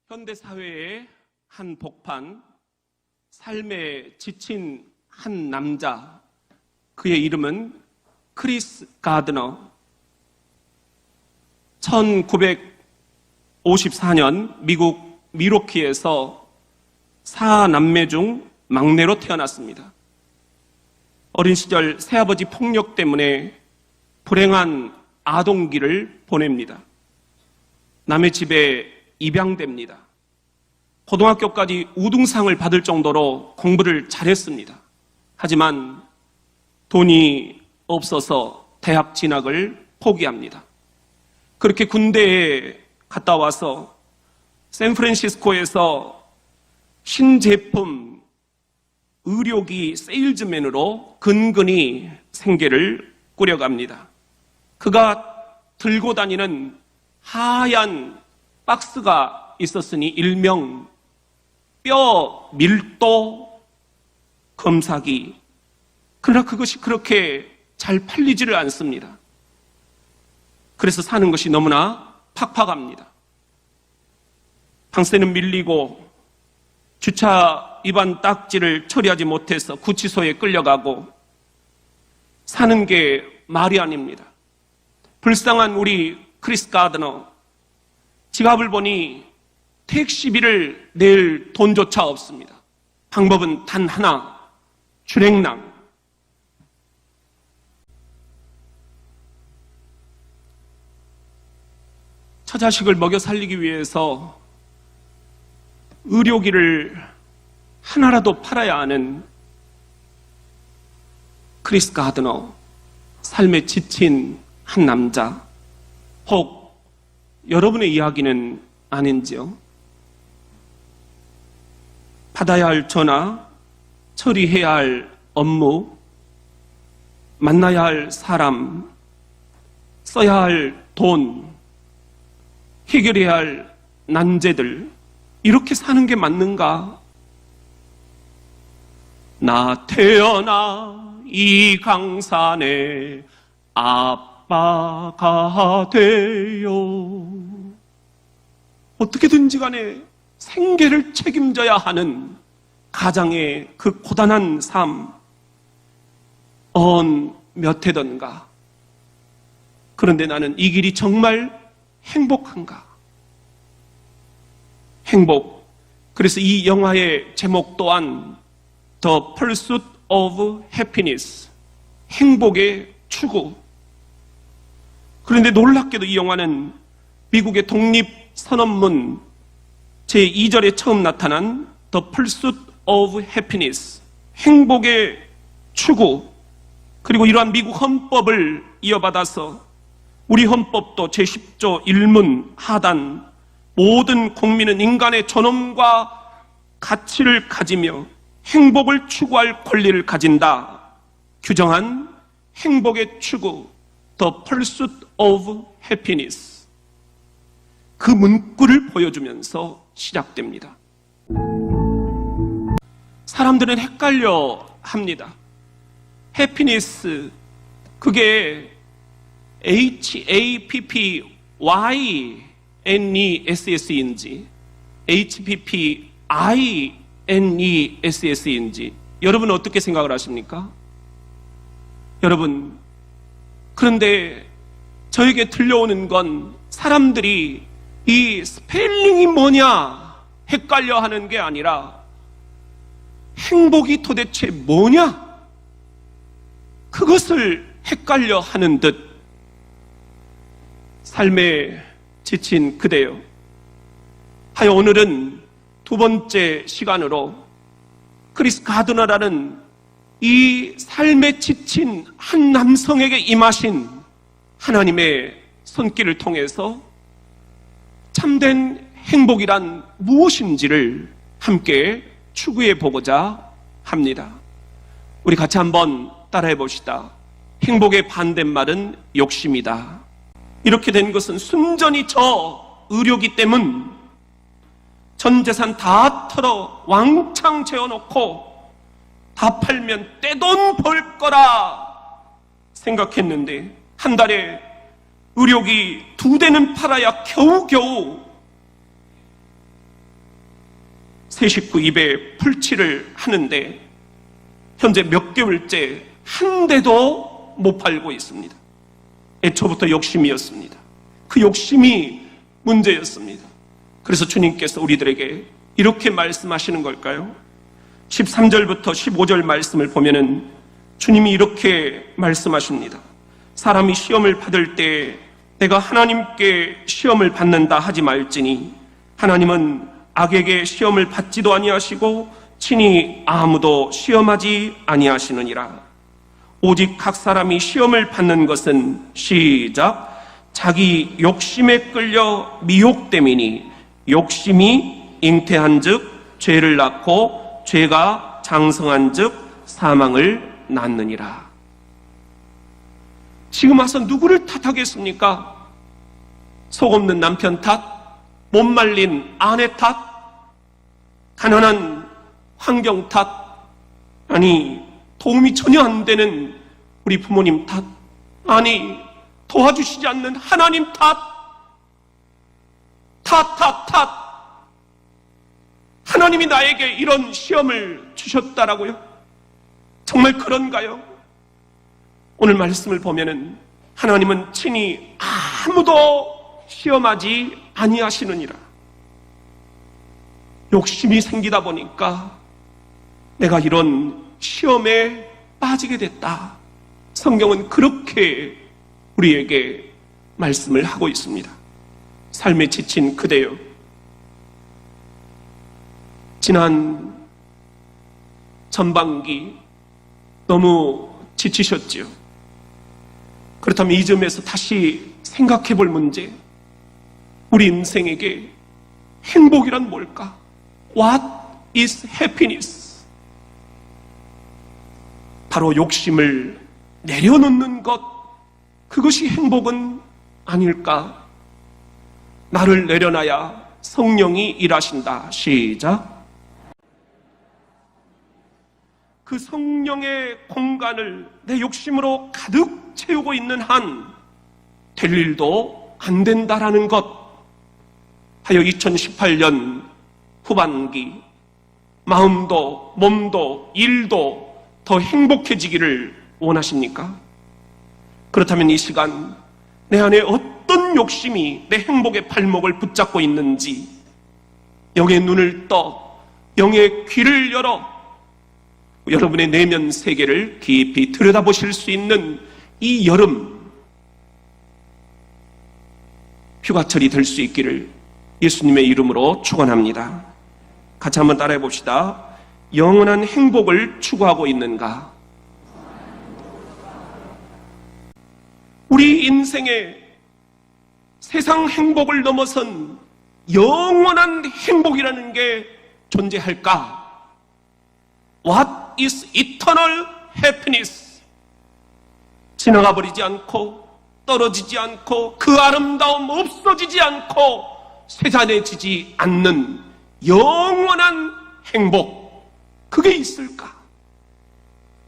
현대사회의 한 복판, 삶에 지친 한 남자, 그의 이름은 크리스 가드너. 1954년 미국 밀워키에서 4남매 중 막내로 태어났습니다. 어린 시절 새아버지 폭력 때문에 불행한 아동기를 보냅니다. 남의 집에 입양됩니다. 고등학교까지 우등상을 받을 정도로 공부를 잘했습니다. 하지만 돈이 없어서 대학 진학을 포기합니다. 그렇게 군대에 갔다 와서 샌프란시스코에서 신제품 의료기 세일즈맨으로 근근히 생계를 꾸려갑니다. 그가 들고 다니는 하얀 박스가 있었으니 일명 뼈 밀도 검사기. 그러나 그것이 그렇게 잘 팔리지를 않습니다. 그래서 사는 것이 너무나 팍팍합니다. 방세는 밀리고 주차 위반 딱지를 처리하지 못해서 구치소에 끌려가고 사는 게 말이 아닙니다. 불쌍한 우리 크리스 가드너, 지갑을 보니 택시비를 낼 돈조차 없습니다. 방법은 단 하나, 주랭랑. 처자식을 먹여 살리기 위해서 의료기를 하나라도 팔아야 하는 크리스 가드너, 삶에 지친 한 남자. 혹 여러분의 이야기는 아닌지요? 받아야 할 전화, 처리해야 할 업무, 만나야 할 사람, 써야 할 돈, 해결해야 할 난제들, 이렇게 사는 게 맞는가? 나 태어나 이 강산에 아빠가 되요. 어떻게든지 간에 생계를 책임져야 하는 가장의 그 고단한 삶, 몇 해던가. 그런데 나는 이 길이 정말 행복한가? 행복. 그래서 이 영화의 제목 또한 The Pursuit of Happiness, 행복의 추구. 그런데 놀랍게도 이 영화는 미국의 독립선언문 제2절에 처음 나타난 The Pursuit of Happiness, 행복의 추구, 그리고 이러한 미국 헌법을 이어받아서 우리 헌법도 제10조 1문 하단, 모든 국민은 인간의 존엄과 가치를 가지며 행복을 추구할 권리를 가진다 규정한 행복의 추구, The Pursuit of Happiness. 그 문구를 보여주면서 시작됩니다. 사람들은 헷갈려 합니다. 해피니스, 그게 HAPPYNESS인지 HPPINESS인지 여러분은 어떻게 생각을 하십니까? 여러분, 그런데 저에게 들려오는 건 사람들이 이 스펠링이 뭐냐 헷갈려 하는 게 아니라 행복이 도대체 뭐냐? 그것을 헷갈려 하는 듯. 삶에 지친 그대여, 하여 오늘은 두 번째 시간으로 크리스 가드너라는 이 삶에 지친 한 남성에게 임하신 하나님의 손길을 통해서 참된 행복이란 무엇인지를 함께 추구해 보고자 합니다. 우리 같이 한번 따라해 봅시다. 행복의 반대말은 욕심이다. 이렇게 된 것은 순전히 저 의료기 때문, 전 재산 다 털어 왕창 재워놓고 다 팔면 떼돈 벌 거라 생각했는데 한 달에 의료기 2대는 팔아야 겨우겨우 세 식구 입에 풀칠을 하는데 현재 몇 개월째 한 대도 못 팔고 있습니다. 애초부터 욕심이었습니다. 그 욕심이 문제였습니다. 그래서 주님께서 우리들에게 이렇게 말씀하시는 걸까요? 13절부터 15절 말씀을 보면은 주님이 이렇게 말씀하십니다. 사람이 시험을 받을 때 내가 하나님께 시험을 받는다 하지 말지니 하나님은 악에게 시험을 받지도 아니하시고 친히 아무도 시험하지 아니하시느니라. 오직 각 사람이 시험을 받는 것은 시작 자기 욕심에 끌려 미혹됨이니 욕심이 잉태한즉 죄를 낳고 죄가 장성한즉 사망을 낳느니라. 지금 와서 누구를 탓하겠습니까? 속 없는 남편 탓, 못 말린 아내 탓, 가난한 환경 탓, 아니 도움이 전혀 안 되는 우리 부모님 탓, 아니 도와주시지 않는 하나님 탓, 하나님이 나에게 이런 시험을 주셨다라고요? 정말 그런가요? 오늘 말씀을 보면은 하나님은 친히 아무도 시험하지 아니하시느니라. 욕심이 생기다 보니까 내가 이런 시험에 빠지게 됐다. 성경은 그렇게 우리에게 말씀을 하고 있습니다. 삶에 지친 그대여, 지난 전반기 너무 지치셨지요. 그렇다면 이 점에서 다시 생각해 볼 문제, 우리 인생에게 행복이란 뭘까? What is happiness? 바로 욕심을 내려놓는 것, 그것이 행복은 아닐까? 나를 내려놔야 성령이 일하신다. 시작. 그 성령의 공간을 내 욕심으로 가득 채우고 있는 한 될 일도 안 된다라는 것. 하여 2018년 후반기 마음도 몸도 일도 더 행복해지기를 원하십니까? 그렇다면 이 시간 내 안에 어떤 욕심이 내 행복의 발목을 붙잡고 있는지 영의 눈을 떠 영의 귀를 열어 여러분의 내면 세계를 깊이 들여다보실 수 있는 이 여름 휴가철이 될 수 있기를 예수님의 이름으로 축원합니다. 같이 한번 따라해 봅시다. 영원한 행복을 추구하고 있는가? 우리 인생에 세상 행복을 넘어선 영원한 행복이라는 게 존재할까? What is eternal happiness? 지나가 버리지 않고 떨어지지 않고 그 아름다움 없어지지 않고 쇠잔해지지 않는 영원한 행복, 그게 있을까?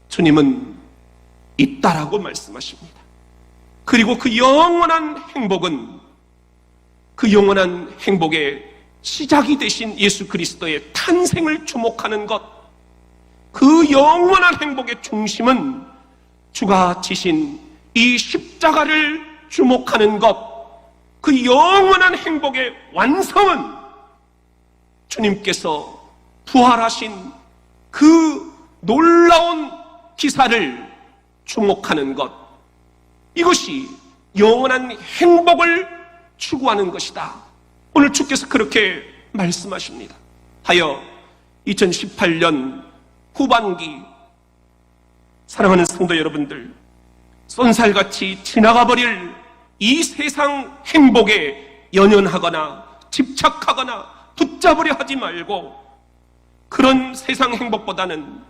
주님은 있다라고 말씀하십니다. 그리고 그 영원한 행복은 그 영원한 행복의 시작이 되신 예수 그리스도의 탄생을 주목하는 것, 그 영원한 행복의 중심은 주가 지신 이 십자가를 주목하는 것, 그 영원한 행복의 완성은 주님께서 부활하신 그 놀라운 기사를 주목하는 것, 이것이 영원한 행복을 추구하는 것이다. 오늘 주께서 그렇게 말씀하십니다. 하여 2018년 후반기 사랑하는 성도 여러분들, 쏜살같이 지나가버릴 이 세상 행복에 연연하거나 집착하거나 붙잡으려 하지 말고 그런 세상 행복보다는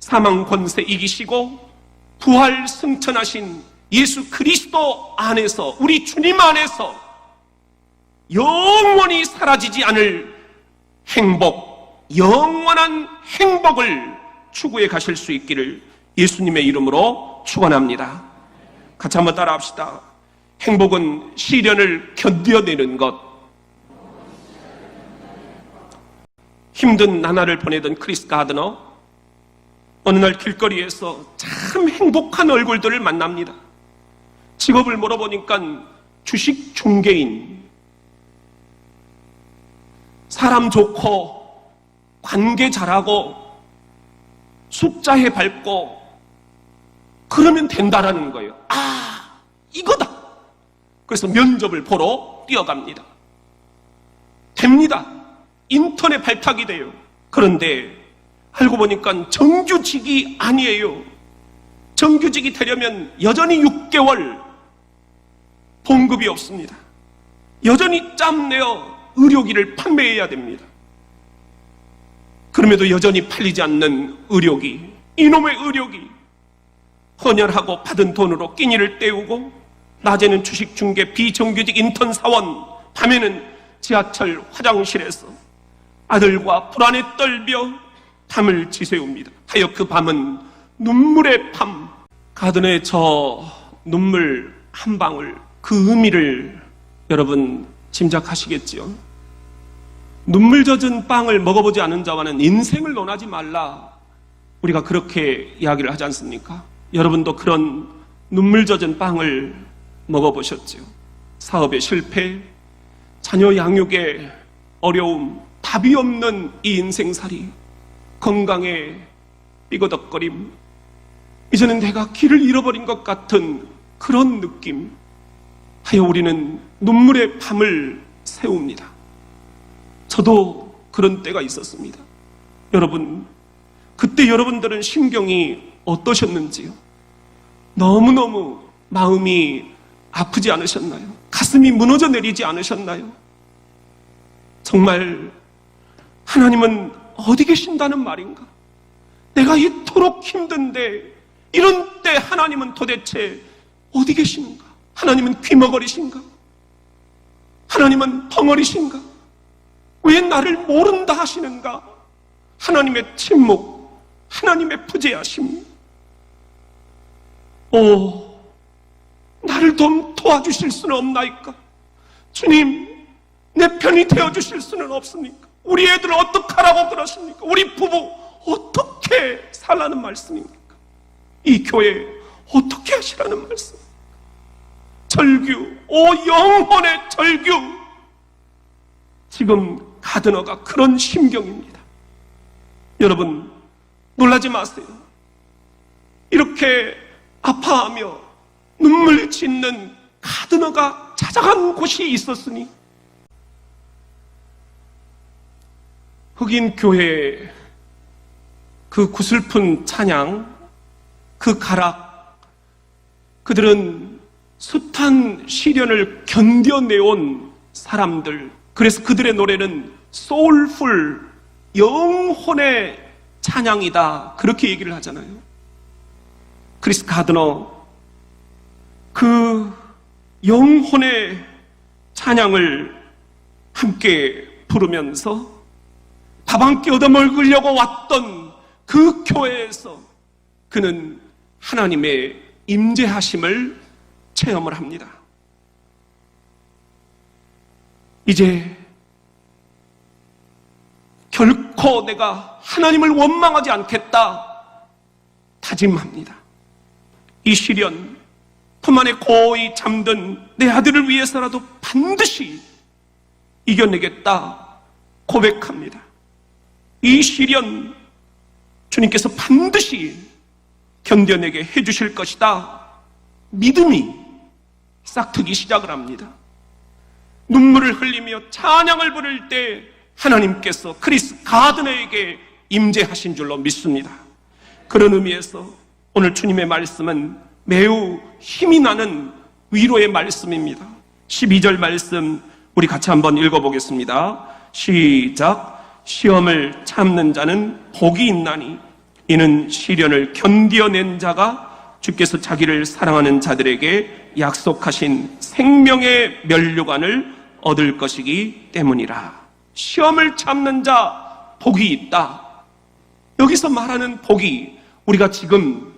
사망 권세 이기시고 부활 승천하신 예수 그리스도 안에서, 우리 주님 안에서 영원히 사라지지 않을 행복, 영원한 행복을 추구해 가실 수 있기를 예수님의 이름으로 축원합니다. 같이 한번 따라합시다. 행복은 시련을 견뎌내는 것, 힘든 나날을 보내던 크리스 가드너, 어느 날 길거리에서 참 행복한 얼굴들을 만납니다. 직업을 물어보니까 주식 중개인, 사람 좋고 관계 잘하고 숫자에 밝고 그러면 된다라는 거예요. 아, 이거다. 그래서 면접을 보러 뛰어갑니다. 됩니다. 인턴에 발탁이 돼요. 그런데 알고 보니까 정규직이 아니에요. 정규직이 되려면 여전히 6개월 봉급이 없습니다. 여전히 짬내어 의료기를 판매해야 됩니다. 그럼에도 여전히 팔리지 않는 의료기, 이놈의 의료기, 헌혈하고 받은 돈으로 끼니를 때우고 낮에는 주식 중개 비정규직 인턴 사원, 밤에는 지하철 화장실에서 아들과 불안에 떨며 밤을 지새웁니다. 하여 그 밤은 눈물의 밤. 가든의 저 눈물 한 방울, 그 의미를 여러분 짐작하시겠지요? 눈물 젖은 빵을 먹어보지 않은 자와는 인생을 논하지 말라, 우리가 그렇게 이야기를 하지 않습니까? 여러분도 그런 눈물 젖은 빵을 먹어보셨죠? 사업의 실패, 자녀 양육의 어려움, 답이 없는 이 인생살이, 건강에 삐거덕거림, 이제는 내가 길을 잃어버린 것 같은 그런 느낌. 하여 우리는 눈물의 밤을 세웁니다. 저도 그런 때가 있었습니다. 여러분, 그때 여러분들은 심경이 어떠셨는지요? 너무너무 마음이 아프지 않으셨나요? 가슴이 무너져 내리지 않으셨나요? 정말 하나님은 어디 계신다는 말인가? 내가 이토록 힘든데 이런 때 하나님은 도대체 어디 계신가? 하나님은 귀머거리신가? 하나님은 덩어리신가? 왜 나를 모른다 하시는가? 하나님의 침묵, 하나님의 부재하심. 나를 좀 도와주실 수는 없나이까? 주님, 내 편이 되어주실 수는 없습니까? 우리 애들 어떡하라고 그러십니까? 우리 부부 어떻게 살라는 말씀입니까? 이 교회 어떻게 하시라는 말씀입니까? 절규, 오 영혼의 절규. 지금 가드너가 그런 심경입니다. 여러분, 놀라지 마세요. 이렇게 아파하며 눈물 짓는 가드너가 찾아간 곳이 있었으니, 흑인 교회의 그 구슬픈 찬양, 그 가락, 그들은 숱한 시련을 견뎌내온 사람들. 그래서 그들의 노래는 소울풀, 영혼의 찬양이다, 그렇게 얘기를 하잖아요. 크리스 가드너, 그 영혼의 찬양을 함께 부르면서 밥 한 끼 얻어먹으려고 왔던 그 교회에서 그는 하나님의 임재하심을 체험을 합니다. 이제 결코 내가 하나님을 원망하지 않겠다 다짐합니다. 이 시련, 품 안에 고이 잠든 내 아들을 위해서라도 반드시 이겨내겠다 고백합니다. 이 시련 주님께서 반드시 견뎌내게 해주실 것이다. 믿음이 싹트기 시작을 합니다. 눈물을 흘리며 찬양을 부를 때 하나님께서 크리스 가드너에게 임재하신 줄로 믿습니다. 그런 의미에서 오늘 주님의 말씀은 매우 힘이 나는 위로의 말씀입니다. 12절 말씀 우리 같이 한번 읽어보겠습니다. 시작. 시험을 참는 자는 복이 있나니 이는 시련을 견뎌낸 자가 주께서 자기를 사랑하는 자들에게 약속하신 생명의 면류관을 얻을 것이기 때문이라. 시험을 참는 자 복이 있다. 여기서 말하는 복이 우리가 지금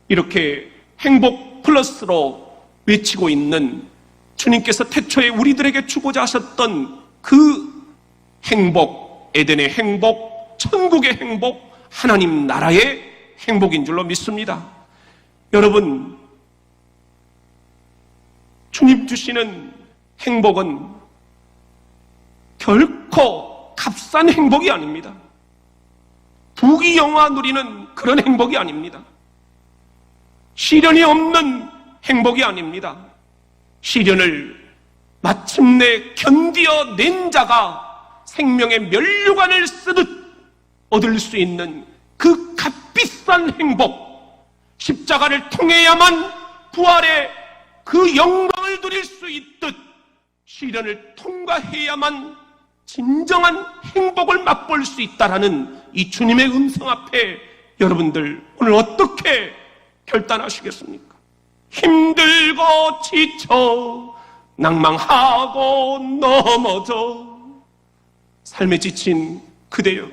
이렇게 행복 플러스로 외치고 있는 주님께서 태초에 우리들에게 주고자 하셨던 그 행복, 에덴의 행복, 천국의 행복, 하나님 나라의 행복인 줄로 믿습니다. 여러분, 주님 주시는 행복은 결코 값싼 행복이 아닙니다. 부귀영화 누리는 그런 행복이 아닙니다. 시련이 없는 행복이 아닙니다. 시련을 마침내 견디어낸 자가 생명의 면류관을 쓰듯 얻을 수 있는 그 값비싼 행복, 십자가를 통해야만 부활의 그 영광을 누릴 수 있듯 시련을 통과해야만 진정한 행복을 맛볼 수 있다라는 이 주님의 음성 앞에 여러분들 오늘 어떻게 결단하시겠습니까? 힘들고 지쳐 낭망하고 넘어져 삶에 지친 그대여,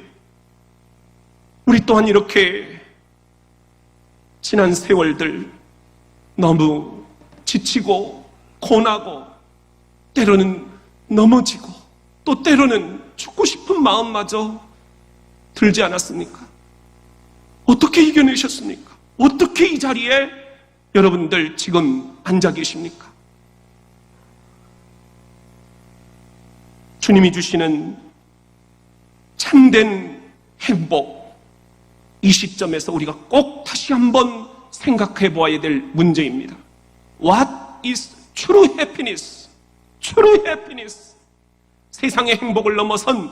우리 또한 이렇게 지난 세월들 너무 지치고 고나고 때로는 넘어지고 또 때로는 죽고 싶은 마음마저 들지 않았습니까? 어떻게 이겨내셨습니까? 어떻게 이 자리에 여러분들 지금 앉아 계십니까? 주님이 주시는 참된 행복, 이 시점에서 우리가 꼭 다시 한번 생각해 보아야 될 문제입니다. What is true happiness? True happiness. 세상의 행복을 넘어선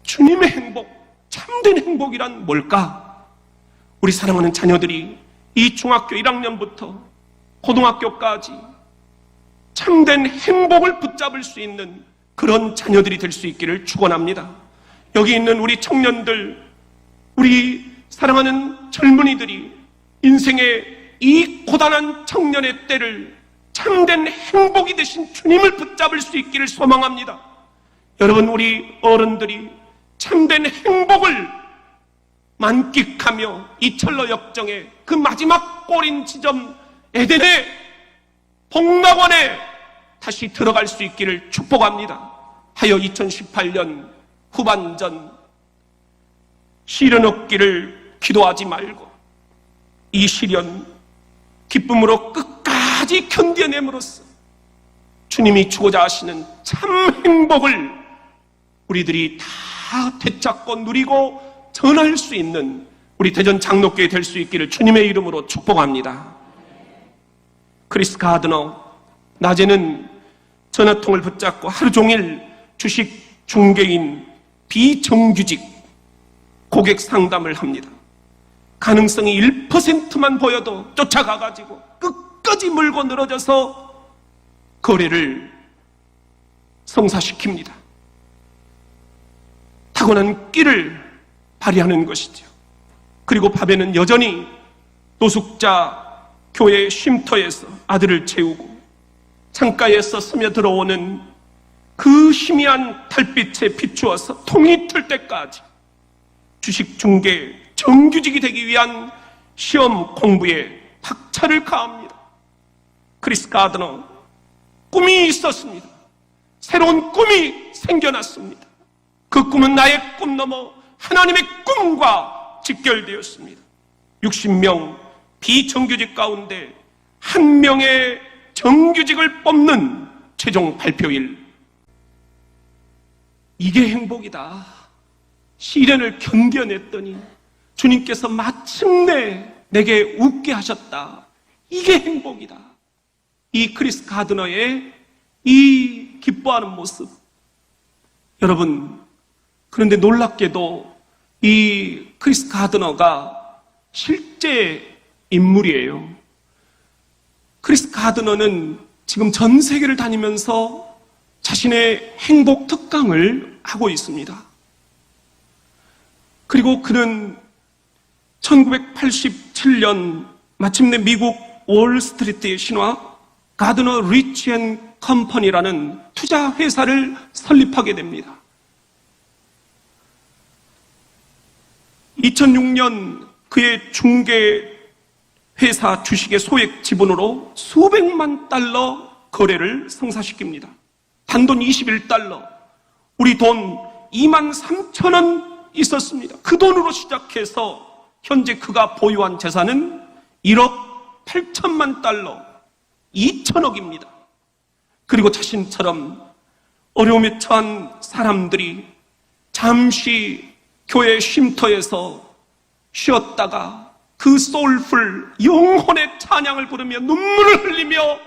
주님의 행복, 참된 행복이란 뭘까? 우리 사랑하는 자녀들이 이 중학교 1학년부터 고등학교까지 참된 행복을 붙잡을 수 있는 그런 자녀들이 될 수 있기를 축원합니다. 여기 있는 우리 청년들, 우리 사랑하는 젊은이들이 인생의 이 고단한 청년의 때를 참된 행복이 되신 주님을 붙잡을 수 있기를 소망합니다. 여러분, 우리 어른들이 참된 행복을 만끽하며 이 철로 역정의 그 마지막 꼬린 지점 에덴의 복락원에 다시 들어갈 수 있기를 축복합니다. 하여 2018년 후반전 시련 없기를 기도하지 말고 이 시련 기쁨으로 끝까지 견뎌냄으로써 주님이 주고자 하시는 참 행복을 우리들이 다 되찾고 누리고 전할 수 있는 우리 대전 장로교회 될 수 있기를 주님의 이름으로 축복합니다. 크리스 가드너, 낮에는 전화통을 붙잡고 하루 종일 주식 중개인 비정규직 고객 상담을 합니다. 가능성이 1%만 보여도 쫓아가가지고 끝까지 물고 늘어져서 거래를 성사시킵니다. 타고난 끼를 발휘하는 것이죠. 그리고 밤에는 여전히 노숙자 교회 쉼터에서 아들을 재우고 창가에서 스며들어오는 그 희미한 달빛에 비추어서 통이 틀 때까지 주식 중개 정규직이 되기 위한 시험 공부에 박차를 가합니다. 크리스 가드너, 꿈이 있었습니다. 새로운 꿈이 생겨났습니다. 그 꿈은 나의 꿈 넘어 하나님의 꿈과 직결되었습니다. 60명 비정규직 가운데 한 명의 정규직을 뽑는 최종 발표일. 이게 행복이다. 시련을 견뎌냈더니 주님께서 마침내 내게 웃게 하셨다. 이게 행복이다. 이 크리스 가드너의 이 기뻐하는 모습. 여러분, 그런데 놀랍게도 이 크리스 가드너가 실제 인물이에요. 크리스 가드너는 지금 전 세계를 다니면서 자신의 행복 특강을 하고 있습니다. 그리고 그는 1987년 마침내 미국 월스트리트의 신화 가드너 리치 앤 컴퍼니라는 투자 회사를 설립하게 됩니다. 2006년 그의 중개 회사 주식의 소액 지분으로 수백만 달러 거래를 성사시킵니다. 단돈 21달러, 우리 돈 23,000원 있었습니다. 그 돈으로 시작해서 현재 그가 보유한 재산은 1억 8천만 달러, 2천억입니다. 그리고 자신처럼 어려움에 처한 사람들이 잠시 교회 쉼터에서 쉬었다가 그 소울풀 영혼의 찬양을 부르며 눈물을 흘리며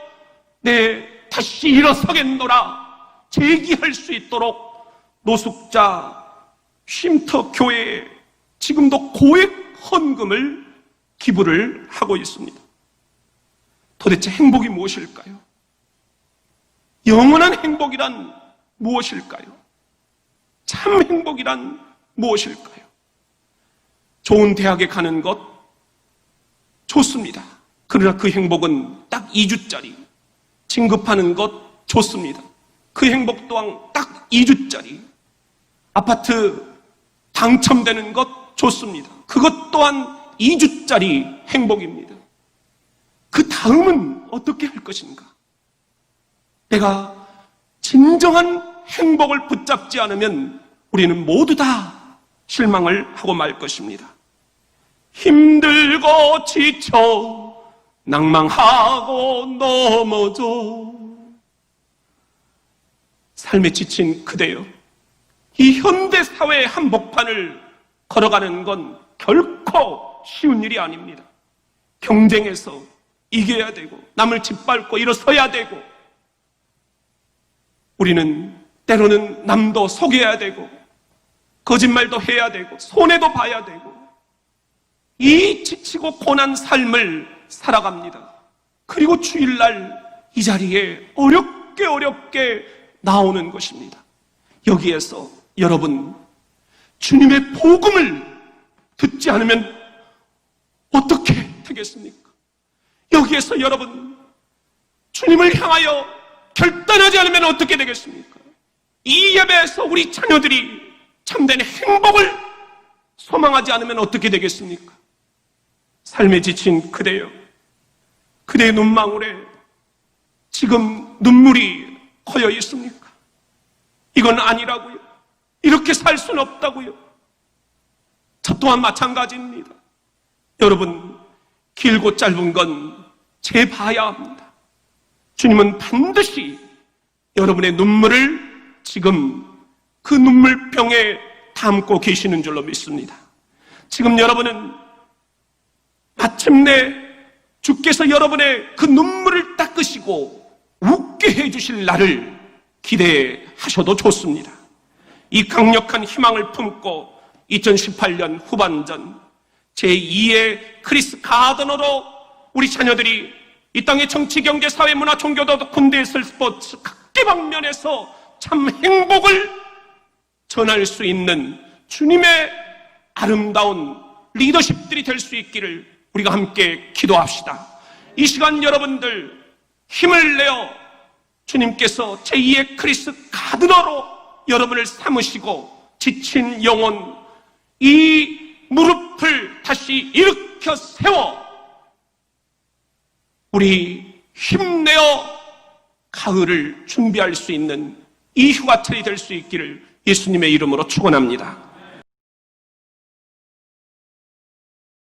다시 일어서겠노라 제기할 수 있도록 노숙자 쉼터 교회에 지금도 고액 헌금을 기부를 하고 있습니다. 도대체 행복이 무엇일까요? 영원한 행복이란 무엇일까요? 참 행복이란 무엇일까요? 좋은 대학에 가는 것 좋습니다. 그러나 그 행복은 딱 2주짜리. 진급하는 것 좋습니다. 그 행복 또한 딱 2주짜리. 아파트 당첨되는 것 좋습니다. 그것 또한 2주짜리 행복입니다. 그 다음은 어떻게 할 것인가? 내가 진정한 행복을 붙잡지 않으면 우리는 모두 다 실망을 하고 말 것입니다. 힘들고 지쳐 낭망하고 넘어져 삶에 지친 그대여, 이 현대사회의 한복판을 걸어가는 건 결코 쉬운 일이 아닙니다. 경쟁에서 이겨야 되고 남을 짓밟고 일어서야 되고 우리는 때로는 남도 속여야 되고 거짓말도 해야 되고 손해도 봐야 되고 이 지치고 고난 삶을 살아갑니다. 그리고 주일날 이 자리에 어렵게 나오는 것입니다. 여기에서 여러분 주님의 복음을 듣지 않으면 어떻게 되겠습니까? 여기에서 여러분 주님을 향하여 결단하지 않으면 어떻게 되겠습니까? 이 예배에서 우리 자녀들이 참된 행복을 소망하지 않으면 어떻게 되겠습니까? 삶에 지친 그대여, 그대의 눈망울에 지금 눈물이 고여 있습니까? 이건 아니라고요. 이렇게 살 수는 없다고요. 저 또한 마찬가지입니다. 여러분, 길고 짧은 건 재봐야 합니다. 주님은 반드시 여러분의 눈물을 지금 그 눈물병에 담고 계시는 줄로 믿습니다. 지금 여러분은 마침내 주께서 여러분의 그 눈물을 닦으시고 웃게 해주실 날을 기대하셔도 좋습니다. 이 강력한 희망을 품고 2018년 후반전 제2의 크리스 가드너로 우리 자녀들이 이 땅의 정치, 경제, 사회, 문화, 종교, 도덕, 군대에서 스포츠 각계방면에서 참 행복을 전할 수 있는 주님의 아름다운 리더십들이 될 수 있기를 우리가 함께 기도합시다. 이 시간 여러분들 힘을 내어 주님께서 제2의 크리스 가드너로 여러분을 삼으시고 지친 영혼, 이 무릎을 다시 일으켜 세워 우리 힘내어 가을을 준비할 수 있는 이 휴가철이 될 수 있기를 예수님의 이름으로 축원합니다.